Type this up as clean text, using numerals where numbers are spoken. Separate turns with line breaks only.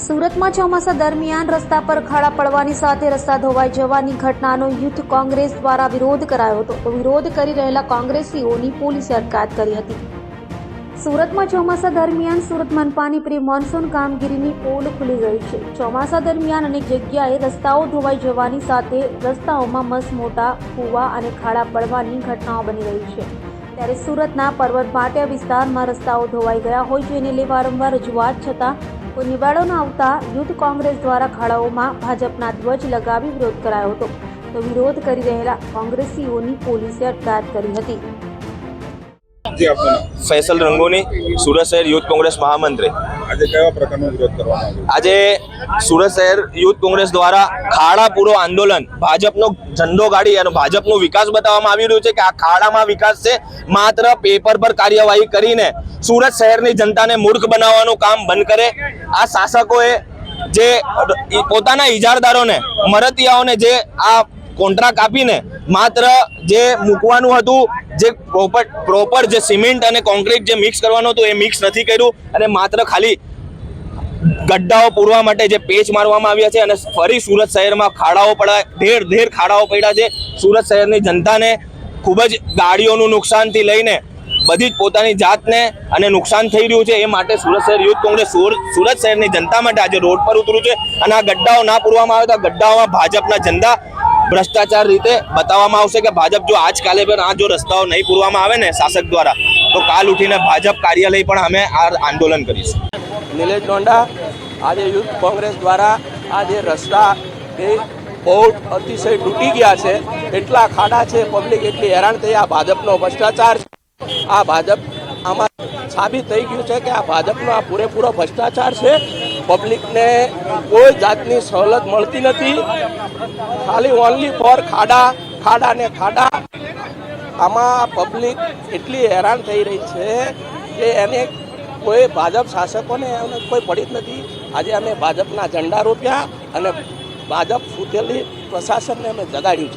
સુરતમાં ચોમાસા દરમિયાન રસ્તા પર ખાડા પડવાની સાથે રસ્તા ધોવાઈ જવાની ઘટનાનો યુથ કોંગ્રેસ દ્વારા વિરોધ કરાયો હતો તો વિરોધ કરી રહેલા કોંગ્રેસીઓની પોલીસે અટકાયત કરી હતી। સુરતમાં ચોમાસા દરમિયાન સુરત મનપાની પ્રી મોન્સૂન કામગીરીની પોલ ખુલી ગઈ છે। ચોમાસા દરમિયાન અનેક જગ્યાએ રસ્તાઓ ધોવાઈ જવાની સાથે રસ્તાઓમાં મસમોટા કૂવા અને ખાડા પડવાની ઘટનાઓ બની રહી છે। ત્યારે સુરતના પર્વત ભાટિયા વિસ્તારમાં રસ્તાઓ ધોવાઈ ગયા હોય જેને લઈ વારંવાર રજૂઆત છતાં કોઈ નિવાડો ન આવતા યુથ કોંગ્રેસ દ્વારા ખાડાઓમાં ભાજપના ધ્વજ લગાવી વિરોધ કરાયો હતો તો વિરોધ કરી રહેલા કોંગ્રેસીઓની પોલીસે અટકાયત કરી હતી।
फैसल रंगोनी सूरत शहर यूथ कांग्रेस महामंत्री।
आज केवा प्रकारનો વિરોધ કરવામાં આવ્યો?
આજે સુરત શહેર યુથ કોંગ્રેસ દ્વારા ખાડા પૂરો આંદોલન ભાજપનો ઝંડો ગાડી અને ભાજપનો વિકાસ બતાવવામાં આવી રહ્યો છે કે આ ખાડામાં વિકાસ છે, માત્ર પેપર પર કાર્યવાહી કરીને સુરત શહેરની જનતાને મૂર્ખ બનાવવાનું કામ બંધ કરે। આ શાસકોએ જે પોતાના ઇજારદારોને મરતિયાઓને જે આ કોન્ટ્રાક્ટ આપીને માત્ર જે મૂકવાનું હતું, જે પ્રોપર જે સિમેન્ટ અને કોન્ક્રીટ જે મિક્સ કરવાનું હતું એ મિક્સ નથી કર્યું અને માત્ર ખાલી ગड्ढાઓ પૂરવા માટે જે પેચ મારવામાં આવ્યા છે અને ફરી સુરત શહેરમાં ખાડાઓ પડ્યા, ઢેર ખાડાઓ પડ્યા છે। સુરત શહેરની જનતાને ખૂબ જ ગાડીઓનું નુકસાનથી લઈને બધી જ પોતાની જાતને અને નુકસાન થઈ રહ્યું છે। એ માટે સુરત શહેર યુથ કોંગ્રેસ સુરત શહેરની જનતા માટે આજે રોડ પર ઉતર્યું છે અને આ ગड्ढાઓ ના પૂરવામાં આવે તો ગड्ढાઓમાં ભાજપના ઝંડા ભ્રષ્ટાચાર રીતે બતાવવામાં આવશે કે ભાજપ જો આજકાલે પણ આ જો રસ્તાઓ નહીં પૂરવામાં આવે ને શાસક દ્વારા તો કાલ ઉઠીને ભાજપ કાર્યાલય પણ અમે આ આંદોલન કરીશું।
નિલેશ ડોંડા, આજે યુથ કોંગ્રેસ દ્વારા આ જે રસ્તા એ બહુ અતિશય તૂટી ગયા છે, એટલા ખાડા છે, પબ્લિક એટલી હેરાન થઈ। આ ભાજપનો ભ્રષ્ટાચાર છે। આ ભાજપ આમાં સાબિત થઈ ગયું છે કે આ ભાજપનો આ પૂરેપૂરો ભ્રષ્ટાચાર છે। પબ્લિકને કોઈ જાતની સવલત મળતી નથી, ખાલી ઓનલી ફોર ખાડા ને ખાડા। આમાં પબ્લિક એટલી હેરાન થઈ રહી છે કે એને કોઈ ભાજપ શાસકોને એને કોઈ પડી જ નથી। આજે અમે ભાજપના ઝંડા રોપ્યા અને ભાજપ ફૂટેલી પ્રશાસનને અમે જગાડ્યું છે।